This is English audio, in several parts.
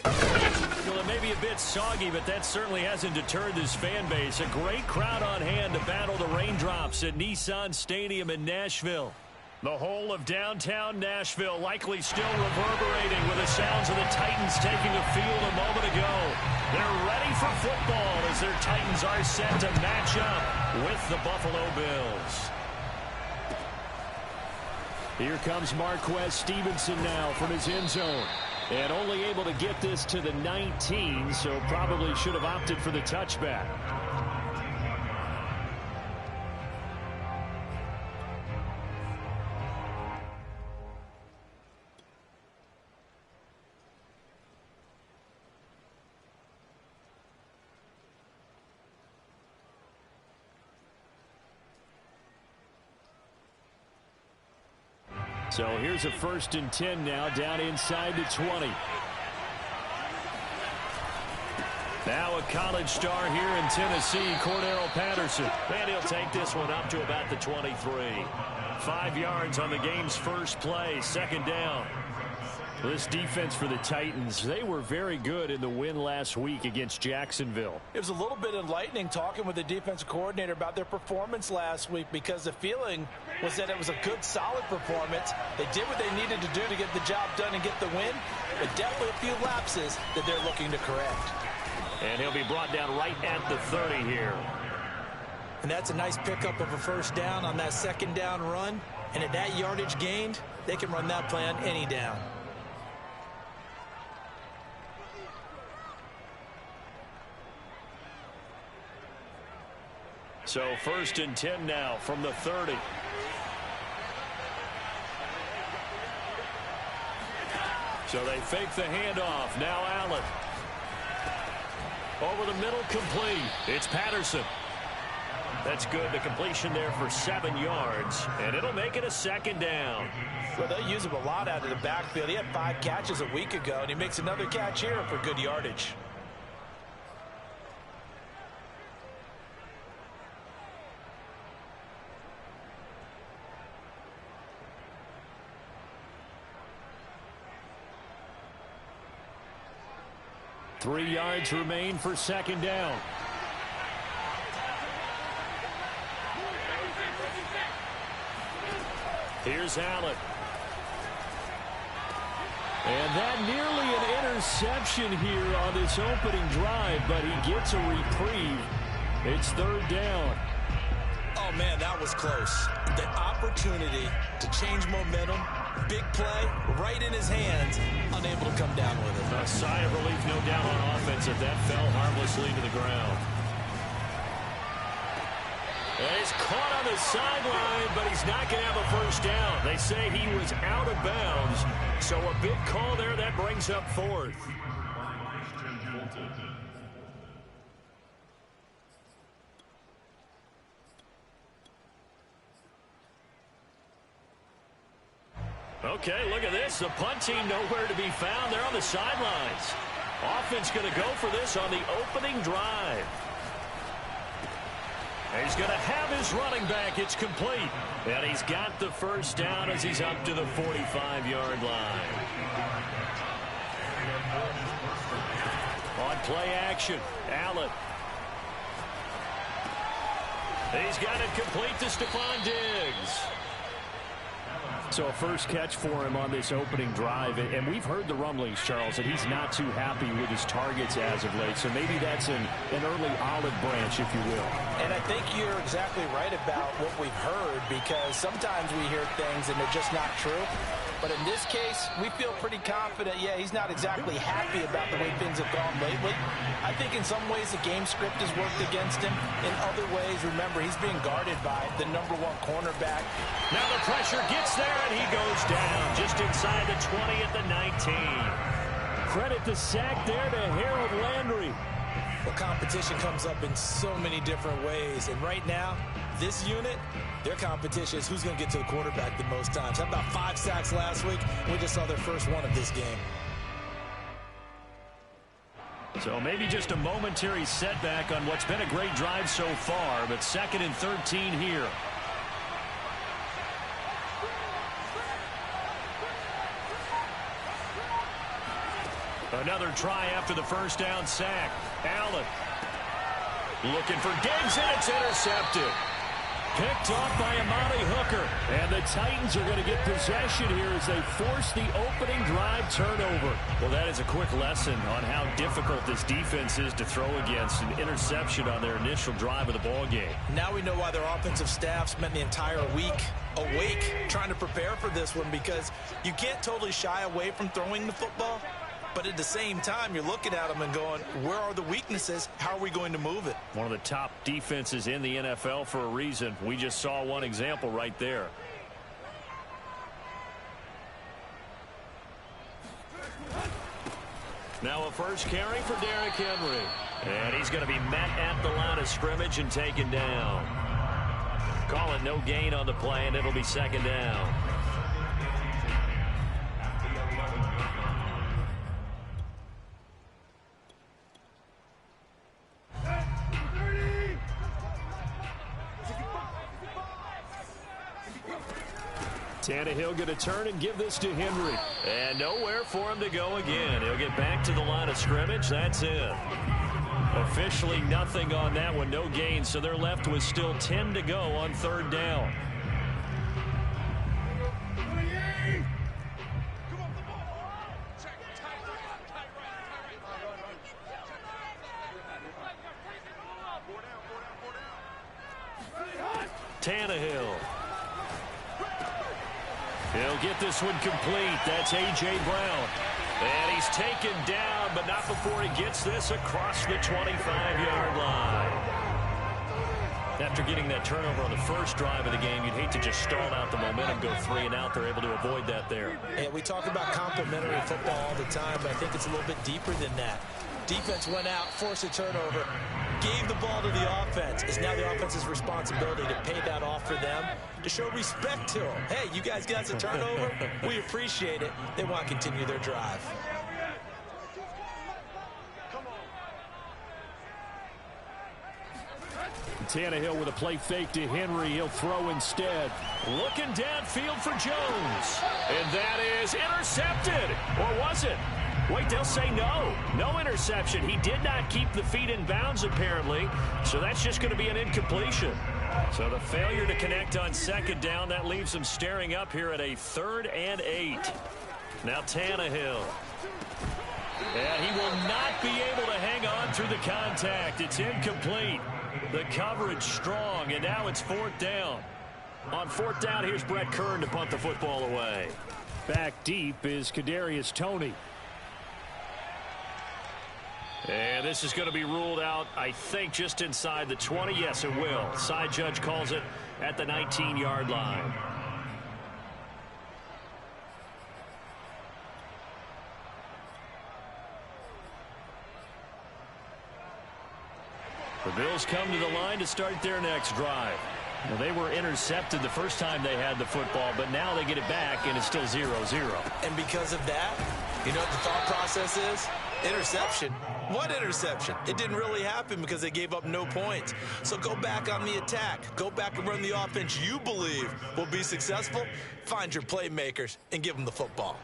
Well, it may be a bit soggy, but that certainly hasn't deterred this fan base. A great crowd on hand to battle the raindrops at Nissan Stadium in Nashville. The whole of downtown Nashville likely still reverberating with the sounds of the Titans taking the field a moment ago. They're ready for football as their Titans are set to match up with the Buffalo Bills. Here comes Marquez Stevenson now from his end zone. And only able to get this to the 19, so probably should have opted for the touchback. So here's a 1st and 10 now, down inside the 20. Now a college star here in Tennessee, Cordero Patterson. And he'll take this one up to about the 23. 5 yards on the game's first play, 2nd down. This defense for the Titans, they were very good in the win last week against Jacksonville. It was a little bit enlightening talking with the defensive coordinator about their performance last week, because the feeling was that it was a good, solid performance. They did what they needed to do to get the job done and get the win, but definitely a few lapses that they're looking to correct. And he'll be brought down right at the 30 here. And that's a nice pickup of a 1st down on that 2nd down run. And at that yardage gained, they can run that play on any down. So 1st and 10 now from the 30. So they fake the handoff. Now Allen. Over the middle, complete. It's Patterson. That's good. The completion there for 7 yards. And it'll make it a 2nd down. Well, they use him a lot out of the backfield. He had 5 catches a week ago, and he makes another catch here for good yardage. Three yards remain for 2nd down. Here's Allen. And that nearly an interception here on this opening drive, but he gets a reprieve. It's 3rd down. Oh, man, that was close. The opportunity to change momentum, big play, right in his hands, unable to come down with it. A sigh of relief, no doubt, on offense if that fell harmlessly to the ground. And he's caught on the sideline, but he's not going to have a 1st down. They say he was out of bounds, so a big call there that brings up 4th. Okay, look at this. The punt team nowhere to be found. They're on the sidelines. Offense going to go for this on the opening drive. And he's going to have his running back. It's complete. And he's got the 1st down as he's up to the 45-yard line. On play action, Allen. He's got it complete to Stephon Diggs. So a 1st catch for him on this opening drive. And we've heard the rumblings, Charles, that he's not too happy with his targets as of late. So maybe that's an early olive branch, if you will. And I think you're exactly right about what we've heard, because sometimes we hear things and they're just not true. But in this case, we feel pretty confident. Yeah, he's not exactly happy about the way things have gone lately. I think in some ways the game script has worked against him. In other ways, remember, he's being guarded by the #1 cornerback. Now the pressure gets there, and he goes down just inside the 20 at the 19. Credit the sack there to Harold Landry. Well, competition comes up in so many different ways. And right now, this unit, their competition is who's going to get to the quarterback the most times. How about 5 sacks last week? We just saw their first one of this game. So maybe just a momentary setback on what's been a great drive so far, but 2nd and 13 here. Another try after the first down sack. Allen looking for Diggs, and it's intercepted. Picked off by Amani Hooker. And the Titans are going to get possession here as they force the opening drive turnover. Well, that is a quick lesson on how difficult this defense is to throw against. An interception on their initial drive of the ball game. Now we know why their offensive staff spent the entire week awake trying to prepare for this one, because you can't totally shy away from throwing the football. But at the same time, you're looking at them and going, where are the weaknesses? How are we going to move it? One of the top defenses in the NFL for a reason. We just saw one example right there. Now a first carry for Derrick Henry. And he's going to be met at the line of scrimmage and taken down. Call it no gain on the play, and it'll be second down. Tannehill going to turn and give this to Henry. And nowhere for him to go again. He'll get back to the line of scrimmage. That's it. Officially nothing on that one. No gain. So they're left with still 10 to go on third down. Tannehill. He'll get this one complete. That's A.J. Brown. And he's taken down, but not before he gets this across the 25-yard line. After getting that turnover on the first drive of the game, you'd hate to just stall out the momentum, go 3 and out. They're able to avoid that there. Yeah, we talk about complementary football all the time, but I think it's a little bit deeper than that. Defense went out, forced a turnover, gave the ball to the offense. It's now the offense's responsibility to pay that off for them, to show respect to them. Hey, you guys got a turnover? We appreciate it. They want to continue their drive. Tannehill with a play fake to Henry. He'll throw instead. Looking downfield for Jones. And that is intercepted. Or was it? Wait, they'll say no. No interception. He did not keep the feet in bounds, apparently. So that's just going to be an incompletion. So the failure to connect on second down, that leaves them staring up here at a 3rd and 8. Now Tannehill. And he will not be able to hang on through the contact. It's incomplete. The coverage strong, and now it's 4th down. On 4th down, here's Brett Kern to punt the football away. Back deep is Kadarius Toney. And this is going to be ruled out, I think, just inside the 20. Yes, it will. Side judge calls it at the 19-yard line. The Bills come to the line to start their next drive. Well, they were intercepted the first time they had the football, but now they get it back, and it's still 0-0. And because of that, you know what the thought process is? Interception. What interception? It didn't really happen because they gave up no points. So go back on the attack. Go back and run the offense you believe will be successful. Find your playmakers and give them the football.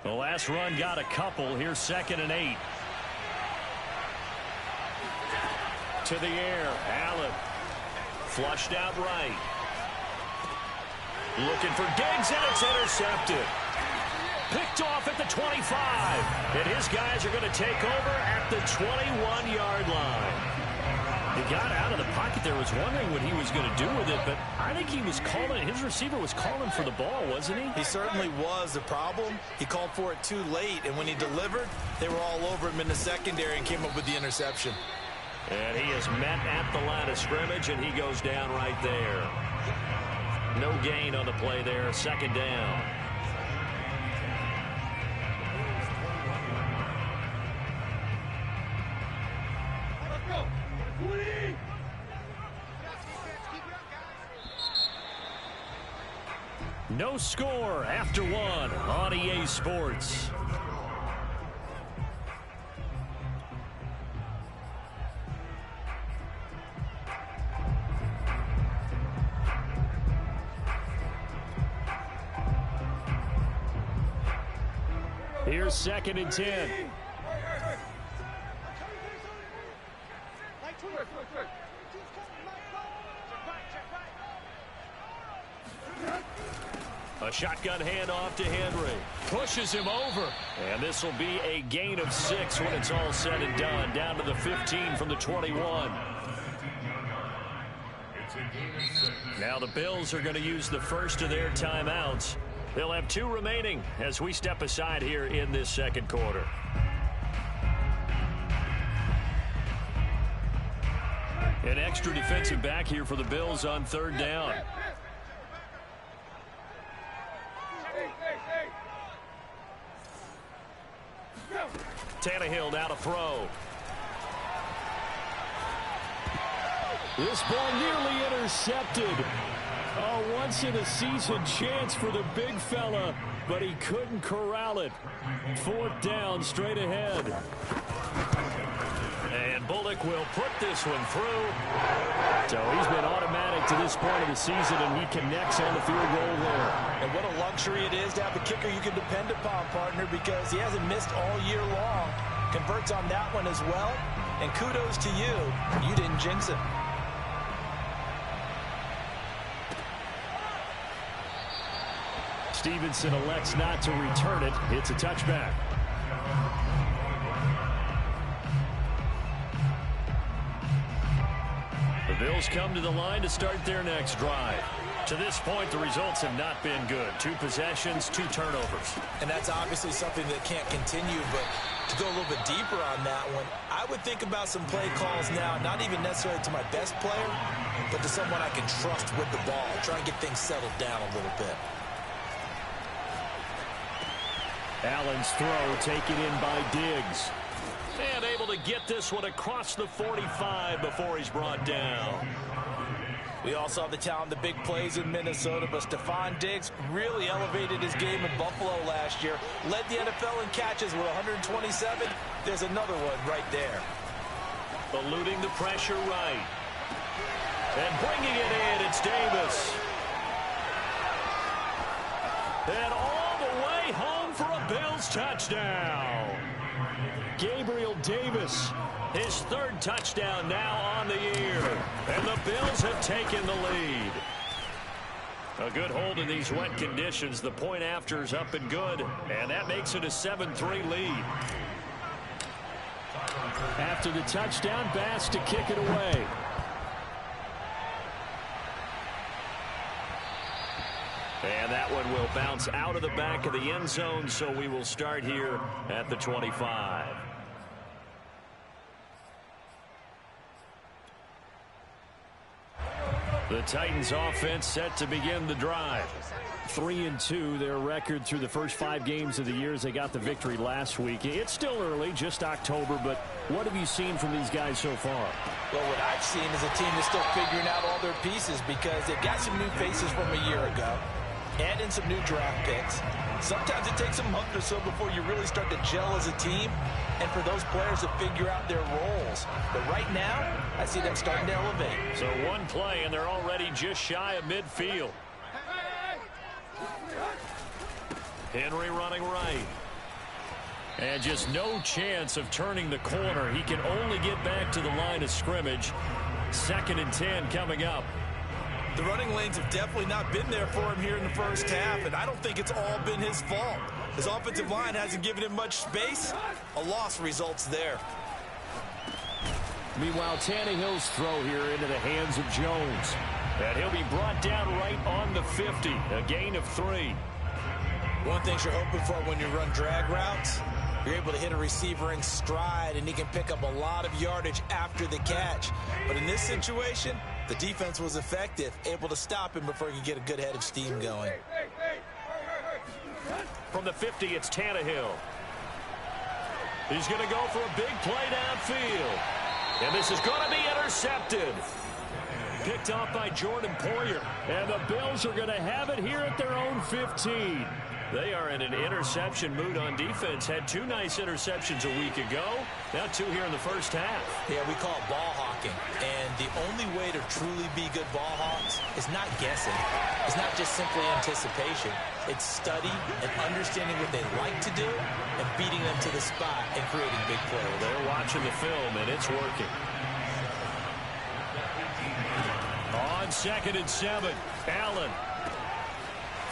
The last run got a couple. Here's 2nd and 8. To the air. Allen. Flushed out right. Looking for Diggs, and it's intercepted. Picked off at the 25. And his guys are going to take over at the 21-yard line. He got out of the pocket there, was wondering what he was going to do with it, but I think he was calling, his receiver was calling for the ball, wasn't he? He certainly was. The problem, he called for it too late, and when he delivered, they were all over him in the secondary and came up with the interception. And he is met at the line of scrimmage, and he goes down right there. No gain on the play there, 2nd down. No score after 1 on EA Sports. Here's 2nd and 10. A shotgun handoff to Henry. Pushes him over. And this will be a gain of 6 when it's all said and done. Down to the 15 from the 21. Now the Bills are going to use the first of their timeouts. They'll have 2 remaining as we step aside here in this second quarter. An extra defensive back here for the Bills on 3rd down. Tannehill now to throw. This ball nearly intercepted. A once-in-a-season chance for the big fella, but he couldn't corral it. 4th down, straight ahead. And Bullock will put this one through. So he's been automatic to this point of the season, and he connects on the field goal there. And what a luxury it is to have a kicker you can depend upon, partner, because he hasn't missed all year long. Converts on that one as well. And kudos to you. You didn't jinx it. Stevenson elects not to return it. It's a touchback. The Bills come to the line to start their next drive. To this point, the results have not been good. 2 possessions, 2 turnovers. And that's obviously something that can't continue, but to go a little bit deeper on that one, I would think about some play calls now, not even necessarily to my best player, but to someone I can trust with the ball. Try and get things settled down a little bit. Allen's throw taken in by Diggs. And able to get this one across the 45 before he's brought down. We all saw the talent, the big plays in Minnesota, but Stephon Diggs really elevated his game in Buffalo last year. Led the NFL in catches with 127. There's another one right there. Eluding the pressure right. And bringing it in, it's Davis. And all the way home for a Bills touchdown. Gabriel Davis, his 3rd touchdown now on the year. And the Bills have taken the lead. A good hold in these wet conditions. The point after is up and good. And that makes it a 7-3 lead. After the touchdown, Bass to kick it away. And that one will bounce out of the back of the end zone, so we will start here at the 25. The Titans offense set to begin the drive. 3-2, their record through the first 5 games of the year as they got the victory last week. It's still early, just October, but what have you seen from these guys so far? Well, what I've seen is a team that's still figuring out all their pieces because they've got some new faces from a year ago. Add in some new draft picks. Sometimes it takes a month or so before you really start to gel as a team and for those players to figure out their roles. But right now, I see them starting to elevate. So one play, and they're already just shy of midfield. Henry running right. And just no chance of turning the corner. He can only get back to the line of scrimmage. 2nd and 10 coming up. The running lanes have definitely not been there for him here in the first half, and I don't think it's all been his fault. His offensive line hasn't given him much space. A loss results there. Meanwhile, Tannehill's throw here into the hands of Jones. And he'll be brought down right on the 50. A gain of 3. One thing you're hoping for when you run drag routes, you're able to hit a receiver in stride, and he can pick up a lot of yardage after the catch. But in this situation, the defense was effective, able to stop him before he could get a good head of steam going. From the 50, it's Tannehill. He's going to go for a big play downfield. And this is going to be intercepted. Picked off by Jordan Poyer. And the Bills are going to have it here at their own 15. They are in an interception mood on defense. Had 2 nice interceptions a week ago. Now 2 here in the first half. Yeah, we call it ball hawking. blocking. And the only way to truly be good ball hawks is not guessing. It's not just simply anticipation. It's study and understanding what they like to do and beating them to the spot and creating big plays. They're watching the film, and it's working. On 2nd and 7, Allen.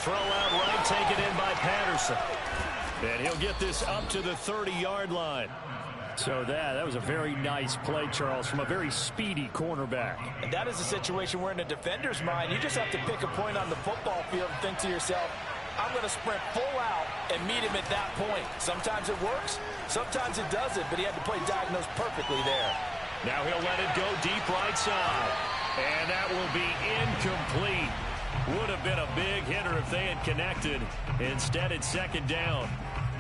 Throw out right, taken in by Patterson. And he'll get this up to the 30-yard line. So that was a very nice play, Charles, from a very speedy cornerback. And that is a situation where in a defender's mind, you just have to pick a point on the football field and think to yourself, I'm going to sprint full out and meet him at that point. Sometimes it works, sometimes it doesn't, but he had to play diagnosed perfectly there. Now he'll let it go deep right side. And that will be incomplete. Would have been a big hitter if they had connected. Instead, it's 2nd down.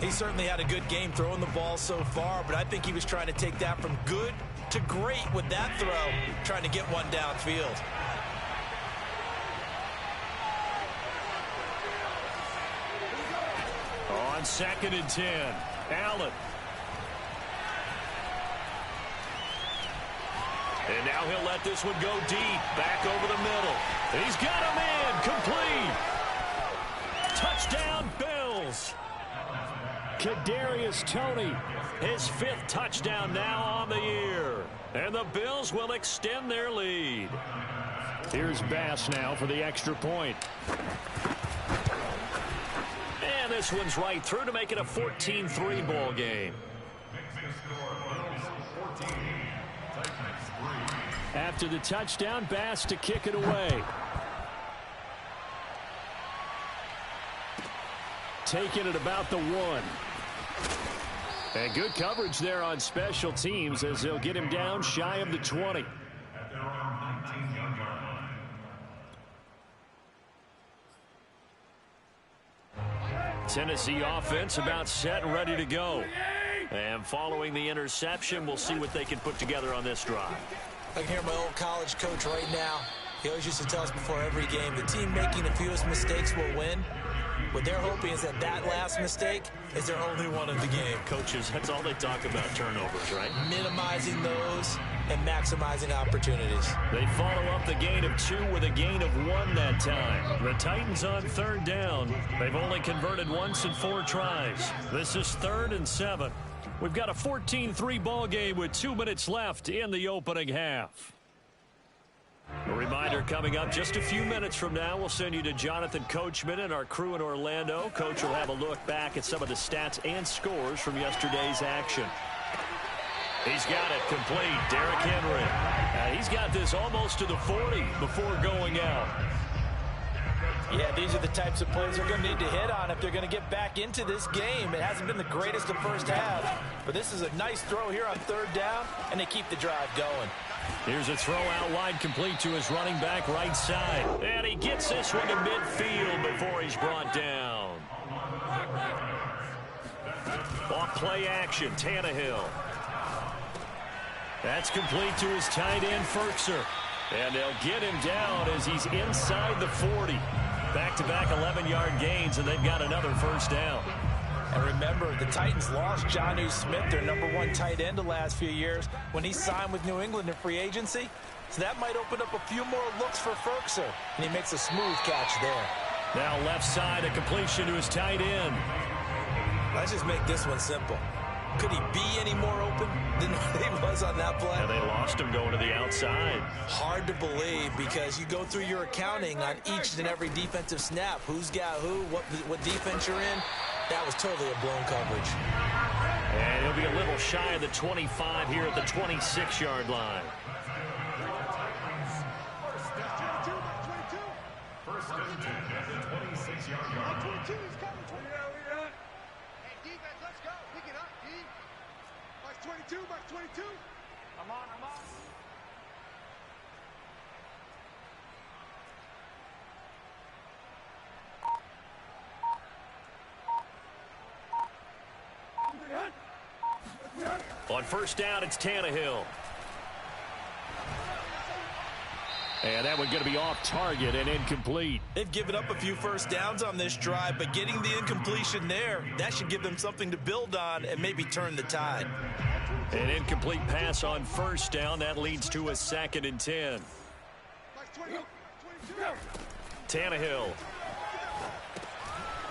He certainly had a good game throwing the ball so far, but I think he was trying to take that from good to great with that throw, trying to get one downfield. On 2nd and 10, Allen. And now he'll let this one go deep, back over the middle. He's got him in, complete. Touchdown, Bills. Kadarius Toney, his 5th touchdown now on the year. And the Bills will extend their lead. Here's Bass now for the extra point. And this one's right through to make it a 14-3 ball game. After the touchdown, Bass to kick it away. Taking it about the 1. And good coverage there on special teams as they'll get him down shy of the 20. Tennessee offense about set and ready to go. And following the interception, we'll see what they can put together on this drive. I can hear my old college coach right now. He always used to tell us before every game, the team making the fewest mistakes will win. What they're hoping is that last mistake is their only one of the game. Coaches, that's all they talk about, turnovers, right? Minimizing those and maximizing opportunities. They follow up the gain of 2 with a gain of 1 that time. The Titans on 3rd down. They've only converted once in 4 tries. This is 3rd and 7. We've got a 14-3 ball game with 2 minutes left in the opening half. A reminder coming up just a few minutes from now. We'll send you to Jonathan Coachman and our crew in Orlando. Coach will have a look back at some of the stats and scores from yesterday's action. He's got it complete. Derrick Henry. He's got this almost to the 40 before going out. Yeah, these are the types of plays they're going to need to hit on if they're going to get back into this game. It hasn't been the greatest of first half, but this is a nice throw here on 3rd down, and they keep the drive going. Here's a throw out wide complete to his running back right side. And he gets this one to midfield before he's brought down. Off play action, Tannehill. That's complete to his tight end, Firkser. And they'll get him down as he's inside the 40. Back-to-back 11-yard gains, and they've got another first down. And remember, the Titans lost Jonnu Smith, their #1 tight end the last few years, when he signed with New England in free agency. So that might open up a few more looks for Firkser, and he makes a smooth catch there. Now left side, a completion to his tight end. Let's just make this one simple. Could he be any more open than he was on that play? And they lost him going to the outside. Hard to believe because you go through your accounting on each and every defensive snap. Who's got who, what defense you're in. That was totally a blown coverage. And he'll be a little shy of the 25 here at the 26-yard line. First and 10 at the 26-yard line. Hey, defense, let's go. Pick it up, D. Mark 22, Mark 22. I'm on. On first down, it's Tannehill. And that one's going to be off target and incomplete. They've given up a few first downs on this drive, but getting the incompletion there, that should give them something to build on and maybe turn the tide. An incomplete pass on first down. That leads to a 2nd and 10. Tannehill.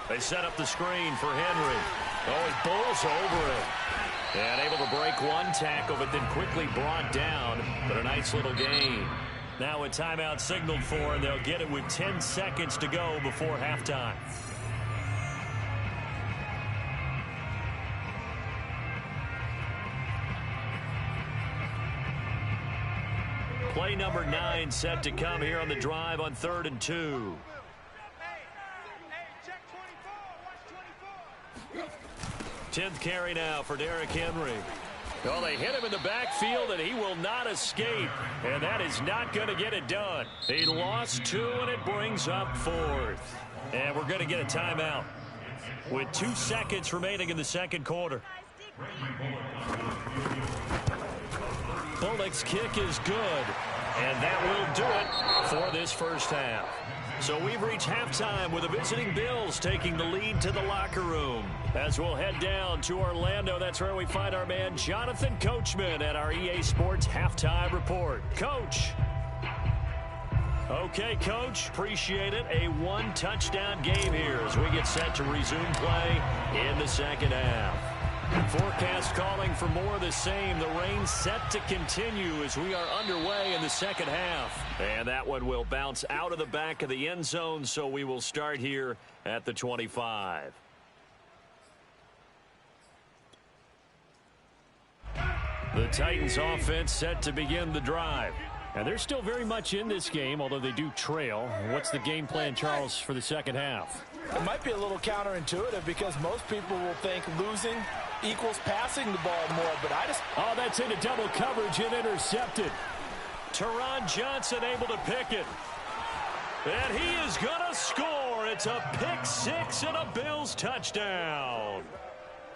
They set up the screen for Henry. Oh, he bowls over it. And able to break one tackle, but then quickly brought down. But a nice little gain. Now a timeout signaled for, and they'll get it with 10 seconds to go before halftime. Play number 9 set to come here on the drive on 3rd and 2. 10th carry now for Derrick Henry. Well, they hit him in the backfield, and he will not escape. And that is not going to get it done. He lost 2, and it brings up 4th. And we're going to get a timeout with 2 seconds remaining in the second quarter. Bullock's kick is good, and that will do it for this first half. So we've reached halftime with the visiting Bills taking the lead to the locker room. As we'll head down to Orlando, that's where we find our man Jonathan Coachman at our EA Sports Halftime Report. Coach. Okay, Coach, appreciate it. A 1-touchdown game here as we get set to resume play in the second half. Forecast calling for more of the same. The rain set to continue as we are underway in the second half. And that one will bounce out of the back of the end zone, so we will start here at the 25. The Titans offense set to begin the drive. And they're still very much in this game, although they do trail. What's the game plan, Charles, for the second half? It might be a little counterintuitive because most people will think losing equals passing the ball more, but Oh, that's into double coverage and intercepted. Teron Johnson able to pick it. And he is going to score. It's a pick 6 and a Bills touchdown.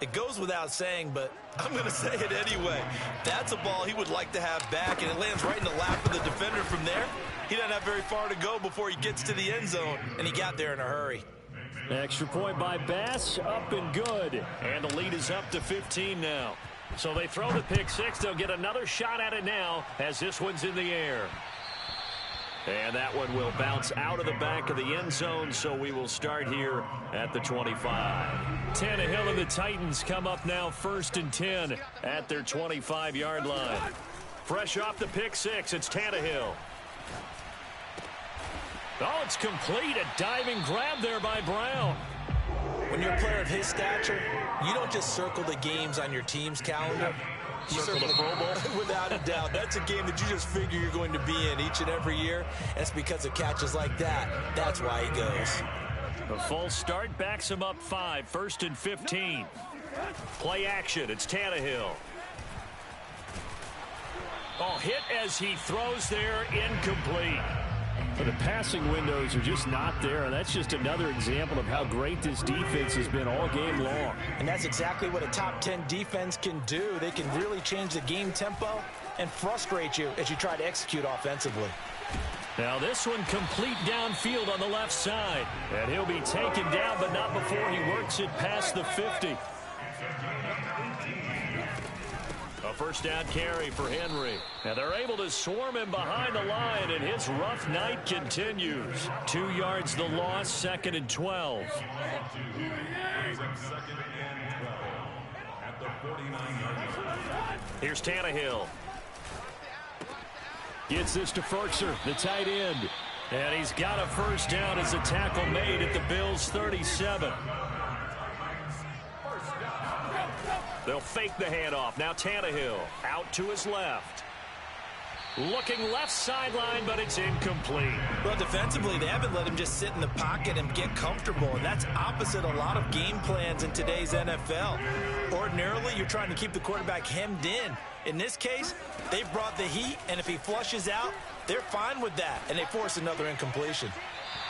It goes without saying, but I'm going to say it anyway. That's a ball he would like to have back, and it lands right in the lap of the defender from there. He doesn't have very far to go before he gets to the end zone, and he got there in a hurry. Extra point by Bass, up and good. And the lead is up to 15 now. So they throw the pick 6. They'll get another shot at it now as this one's in the air. And that one will bounce out of the back of the end zone, so we will start here at the 25. Tannehill and the Titans come up now 1st and 10 at their 25-yard line. Fresh off the pick 6, it's Tannehill. Oh, it's complete. A diving grab there by Brown. When you're a player of his stature, you don't just circle the games on your team's calendar. You circle the Pro Bowl. Without a doubt. That's a game that you just figure you're going to be in each and every year. That's because of catches like that. That's why he goes. A false start backs him up 5. 1st and 15. Play action. It's Tannehill. Oh, hit as he throws there. Incomplete. But the passing windows are just not there, and that's just another example of how great this defense has been all game long. And that's exactly what a top 10 defense can do. They can really change the game tempo and frustrate you as you try to execute offensively. Now this one complete downfield on the left side. And he'll be taken down, but not before he works it past the 50. A first down carry for Henry. And they're able to swarm him behind the line, and his rough night continues. 2 yards the loss, 2nd and 12. Here's Tannehill. Gets this to Ferkser, the tight end. And he's got a first down as a tackle made at the Bills' 37. They'll fake the handoff. Now Tannehill out to his left. Looking left sideline, but it's incomplete. Well, defensively, they haven't let him just sit in the pocket and get comfortable, and that's opposite a lot of game plans in today's NFL. Ordinarily, you're trying to keep the quarterback hemmed in. In this case, they've brought the heat, and if he flushes out, they're fine with that, and they force another incompletion.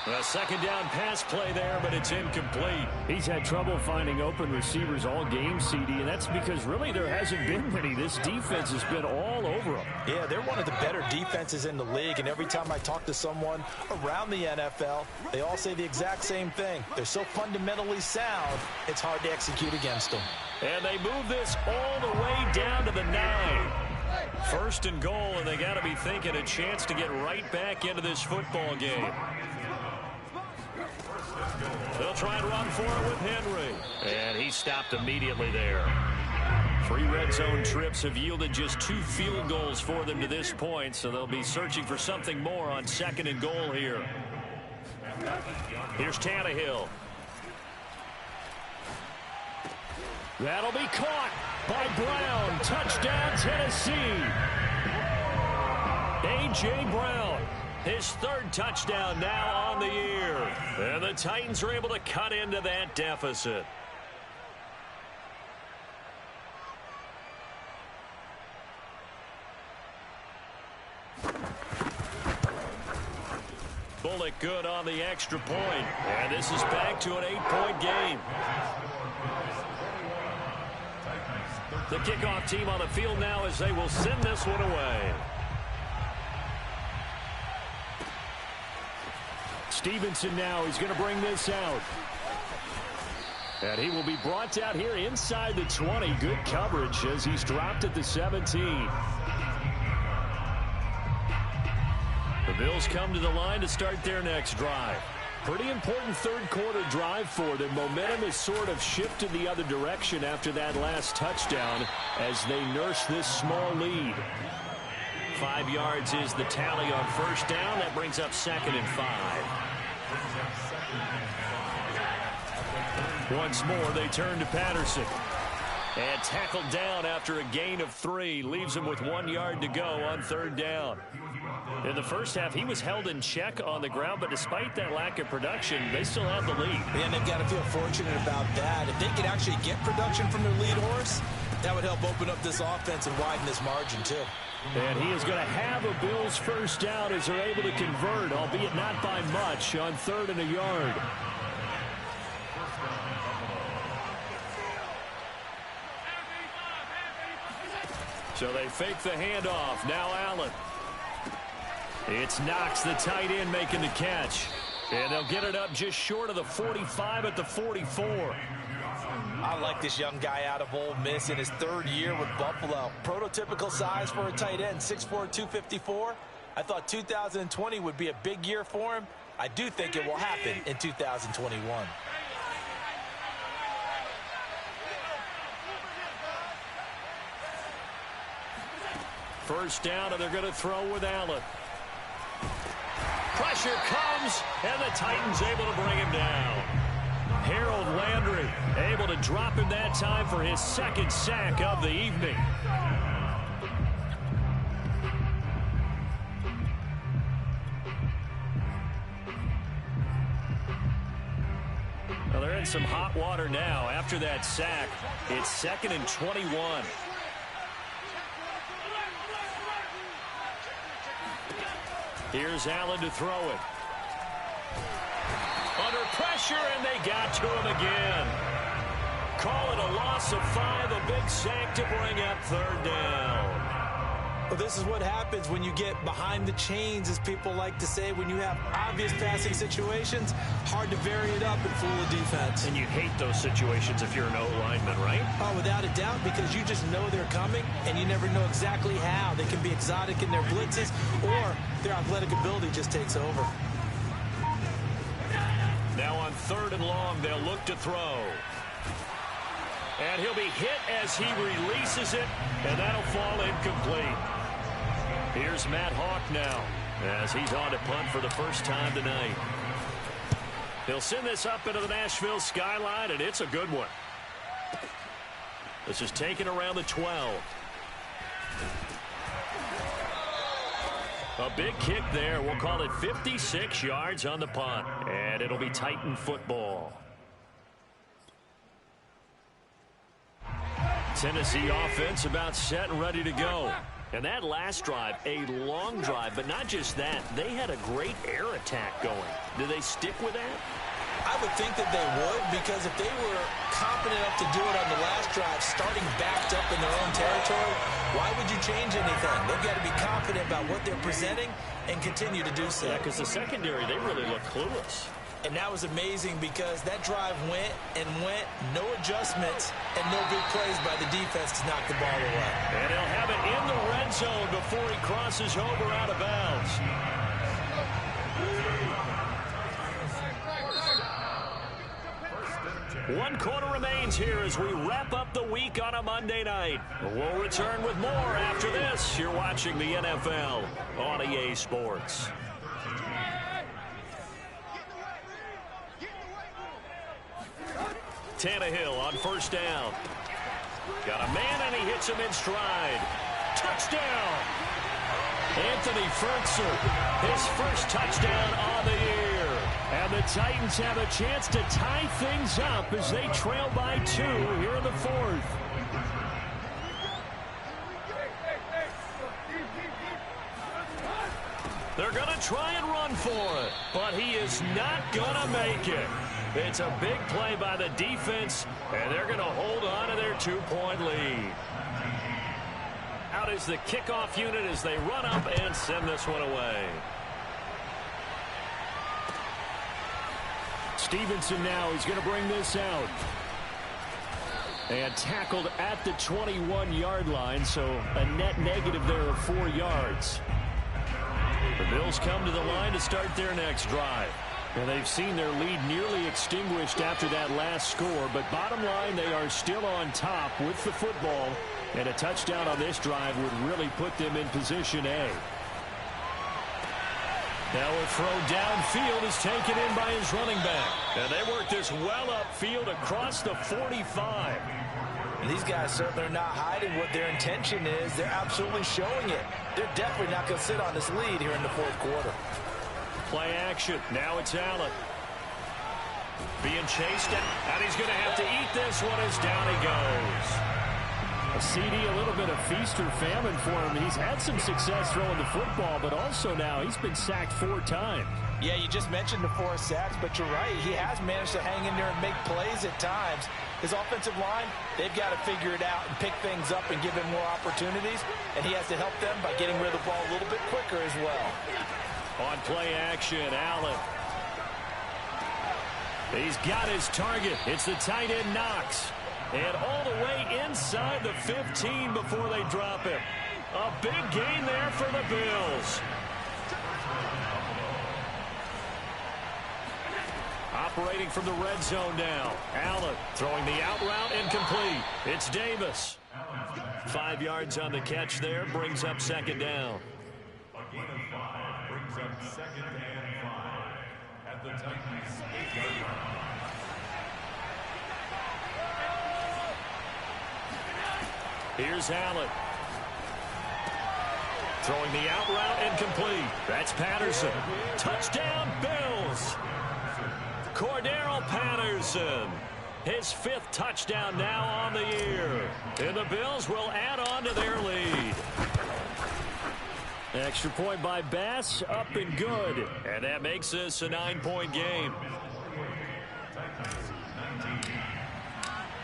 A second down pass play there, but it's incomplete. He's had trouble finding open receivers all game, CD, and that's because really there hasn't been many. This defense has been all over them. Yeah, they're one of the better defenses in the league, and every time I talk to someone around the NFL, they all say the exact same thing. They're so fundamentally sound, it's hard to execute against them. And they move this all the way down to the 9. First and goal, and they got to be thinking a chance to get right back into this football game. They'll try and run for it with Henry. And he stopped immediately there. 3 red zone trips have yielded just 2 field goals for them to this point, so they'll be searching for something more on 2nd and goal here. Here's Tannehill. That'll be caught by Brown. Touchdown, Tennessee. A.J. Brown, his 3rd touchdown now on the year. And the Titans are able to cut into that deficit. Bullock good on the extra point. And this is back to an 8-point game. The kickoff team on the field now as they will send this one away. Stevenson now is going to bring this out. And he will be brought down here inside the 20. Good coverage as he's dropped at the 17. The Bills come to the line to start their next drive. Pretty important 3rd quarter drive for them. Momentum has sort of shifted the other direction after that last touchdown as they nurse this small lead. 5 yards is the tally on 1st down. That brings up 2nd and 5. Once more, they turn to Patterson. And tackled down after a gain of 3. Leaves him with 1 yard to go on 3rd down. In the first half, he was held in check on the ground, but despite that lack of production, they still have the lead. And they've got to feel fortunate about that. If they could actually get production from their lead horse, that would help open up this offense and widen this margin, too. And he is going to have a Bills 1st down as they're able to convert, albeit not by much, on 3rd and a yard. So they fake the handoff. Now Allen. It's Knox, the tight end, making the catch. And they'll get it up just short of the 45 at the 44. I like this young guy out of Ole Miss in his 3rd year with Buffalo. Prototypical size for a tight end, 6'4", 254. I thought 2020 would be a big year for him. I do think it will happen in 2021. First down, and they're going to throw with Allen. Pressure comes, and the Titans able to bring him down. Harold Landry able to drop him that time for his 2nd sack of the evening. Well, they're in some hot water now after that sack. It's 2nd and 21. Here's Allen to throw it. Under pressure, and they got to him again. Call it a loss of 5, a big sack to bring up 3rd down. Well, this is what happens when you get behind the chains, as people like to say. When you have obvious passing situations, hard to vary it up and fool the defense. And you hate those situations if you're an O-lineman, right? Oh, without a doubt, because you just know they're coming, and you never know exactly how. They can be exotic in their blitzes, or their athletic ability just takes over. Now on 3rd and long, they'll look to throw. And he'll be hit as he releases it, and that'll fall incomplete. Here's Matt Hawk now as he's on to punt for the first time tonight. He'll send this up into the Nashville skyline, and it's a good one. This is taken around the 12. A big kick there. We'll call it 56 yards on the punt, and it'll be Titan football. Tennessee offense about set and ready to go. And that last drive, a long drive, but not just that. They had a great air attack going. Do they stick with that? I would think that they would, because if they were confident enough to do it on the last drive, starting backed up in their own territory, why would you change anything? They've got to be confident about what they're presenting and continue to do so. Yeah, because the secondary, they really look clueless. And that was amazing because that drive went and went, no adjustments, and no big plays by the defense to knock the ball away. And he'll have it in the red zone before he crosses over out of bounds. One quarter remains here as we wrap up the week on a Monday night. We'll return with more after this. You're watching the NFL on EA Sports. Tannehill on first down. Got a man and he hits him in stride. Touchdown! Anthony Ferguson, his first touchdown on the year. And the Titans have a chance to tie things up as they trail by 2 here in the fourth. They're going to try and run for it, but he is not going to make it. It's a big play by the defense, and they're going to hold on to their 2-point lead. Out is the kickoff unit as they run up and send this one away. Stevenson now, he's going to bring this out. And tackled at the 21-yard line, so a net negative there of 4 yards. The Bills come to the line to start their next drive. And they've seen their lead nearly extinguished after that last score, but bottom line, they are still on top with the football, and a touchdown on this drive would really put them in position A. Now a throw downfield is taken in by his running back. And they work this well upfield across the 45. And these guys certainly are not hiding what their intention is. They're absolutely showing it. They're definitely not going to sit on this lead here in the fourth quarter. Play action. Now it's Allen. Being chased, and he's going to have to eat this one as down he goes. A CD, a little bit of feast or famine for him. He's had some success throwing the football, but also now he's been sacked 4 times. Yeah, you just mentioned the 4 sacks, but you're right. He has managed to hang in there and make plays at times. His offensive line, they've got to figure it out and pick things up and give him more opportunities, and he has to help them by getting rid of the ball a little bit quicker as well. On play action, Allen. He's got his target. It's the tight end Knox. And all the way inside the 15 before they drop him. A big gain there for the Bills. Operating from the red zone now. Allen throwing the out route incomplete. It's Davis. 5 yards on the catch there. Brings up second down. A gain of 5 brings up second and 5 at the Titans' 8-yard line. Here's Allen. Throwing the out route incomplete. That's Patterson. Touchdown, Bills. Cordero Patterson. His 5th touchdown now on the year. And the Bills will add on to their lead. Extra point by Bass, up and good. And that makes this a 9-point game.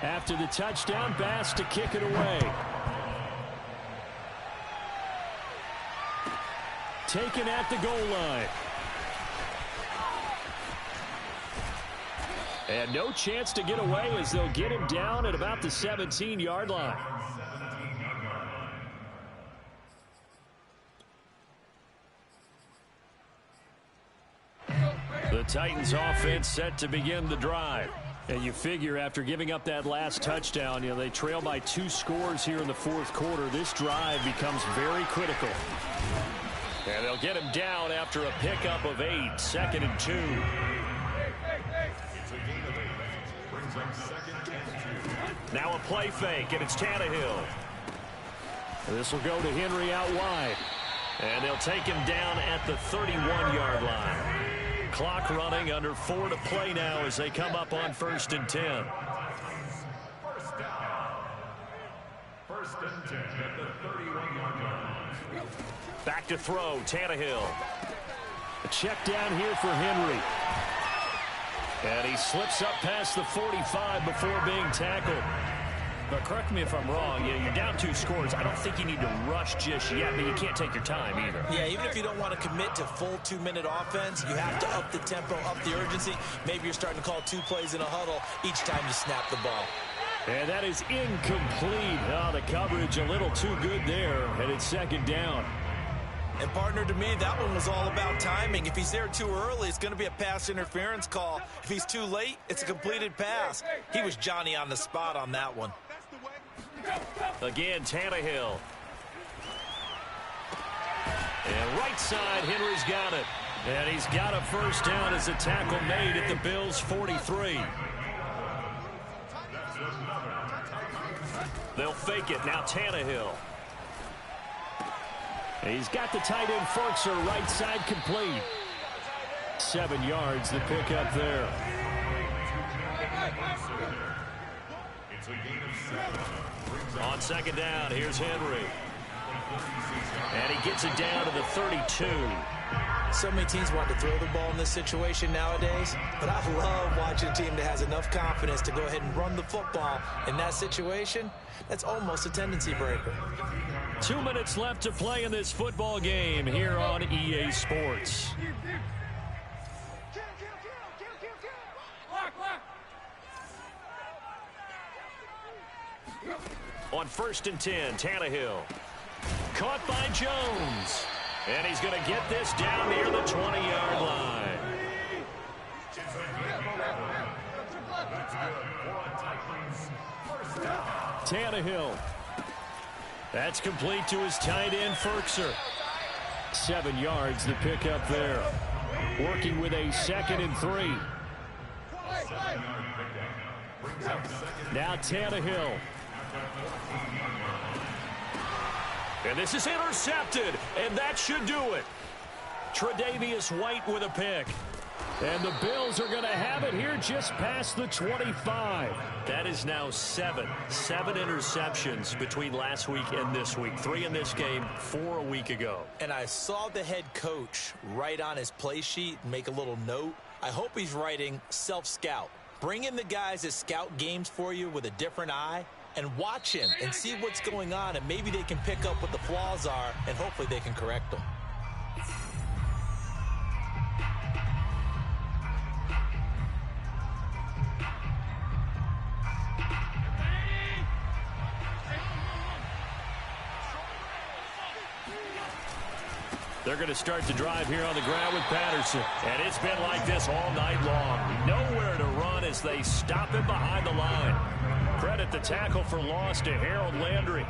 After the touchdown, Bass to kick it away. Taken at the goal line. And no chance to get away as they'll get him down at about the 17-yard line. The Titans offense set to begin the drive. And you figure after giving up that last touchdown, they trail by 2 scores here in the fourth quarter. This drive becomes very critical. And they'll get him down after a pickup of 8, 2nd and 2. Now a play fake, and it's Tannehill. This will go to Henry out wide. And they'll take him down at the 31-yard line. Clock running, under 4 to play now as they come up on 1st and 10. First down. 1st and 10 at the 31-yard line. Back to throw, Tannehill. A check down here for Henry. And he slips up past the 45 before being tackled. But correct me if I'm wrong, you're down 2 scores. I don't think you need to rush just yet, but you can't take your time either. Yeah, even if you don't want to commit to full 2-minute offense, you have to up the tempo, up the urgency. Maybe you're starting to call 2 plays in a huddle each time you snap the ball. And that is incomplete. Oh, the coverage a little too good there, and it's 2nd down. And, partner, to me, that one was all about timing. If he's there too early, it's going to be a pass interference call. If he's too late, it's a completed pass. He was Johnny on the spot on that one. Again, Tannehill. And right side, Henry's got it. And he's got a 1st down as a tackle made at the Bills' 43. They'll fake it. Now Tannehill. He's got the tight end Firkser, right side complete. 7 yards, the pickup there. It's a gain of 7. On 2nd down, here's Henry. And he gets it down to the 32. So many teams want to throw the ball in this situation nowadays, but I love watching a team that has enough confidence to go ahead and run the football. In that situation, that's almost a tendency breaker. 2 minutes left to play in this football game here on EA Sports. On 1st and 10, Tannehill. Caught by Jones. And he's going to get this down near the 20-yard line. Tannehill. That's complete to his tight end, Firkser. 7 yards, the pickup there. Working with a 2nd and 3. Now Tannehill. And this is intercepted, and that should do it. Tre'Davious White with a pick. And the Bills are going to have it here just past the 25. That is now 7 interceptions between last week and this week. 3 in this game, 4 a week ago. And I saw the head coach write on his play sheet and make a little note. I hope he's writing self-scout. Bring in the guys that scout games for you with a different eye and watch him and see what's going on, and maybe they can pick up what the flaws are, and hopefully they can correct them. They're going to start to drive here on the ground with Patterson. And it's been like this all night long. Nowhere to run as they stop him behind the line. Credit the tackle for loss to Harold Landry.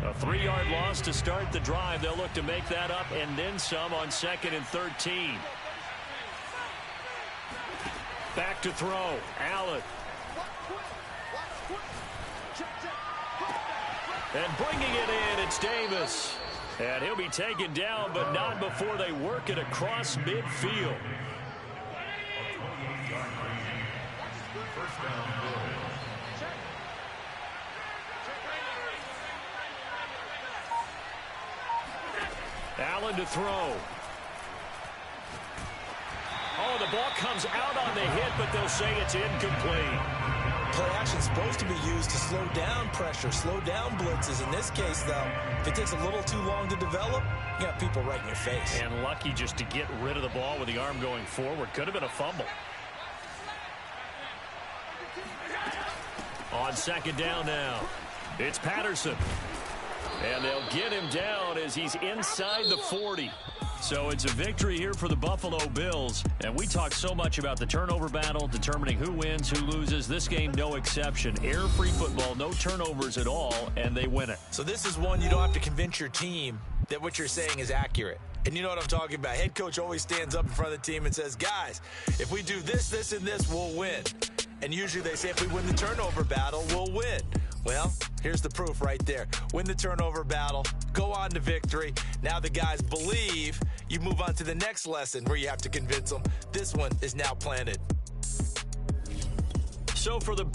A 3-yard loss to start the drive. They'll look to make that up and then some on 2nd and 13. Back to throw. Allen. And bringing it in, it's Davis. And he'll be taken down, but not before they work it across midfield. Allen to throw. Oh, the ball comes out on the hit, but they'll say it's incomplete. Play action's supposed to be used to slow down pressure, slow down blitzes. In this case, though, if it takes a little too long to develop, you got people right in your face. And lucky just to get rid of the ball with the arm going forward. Could have been a fumble. On 2nd down now, it's Patterson. And they'll get him down as he's inside the 40. So it's a victory here for the Buffalo Bills. And we talk so much about the turnover battle, determining who wins, who loses. This game, no exception. Error-free football, no turnovers at all, and they win it. So this is one you don't have to convince your team that what you're saying is accurate. And you know what I'm talking about. Head coach always stands up in front of the team and says, guys, if we do this, this, and this, we'll win. And usually they say if we win the turnover battle, we'll win. Well, here's the proof right there. Win the turnover battle, go on to victory. Now the guys believe. You move on to the next lesson where you have to convince them. This one is now planted. So for the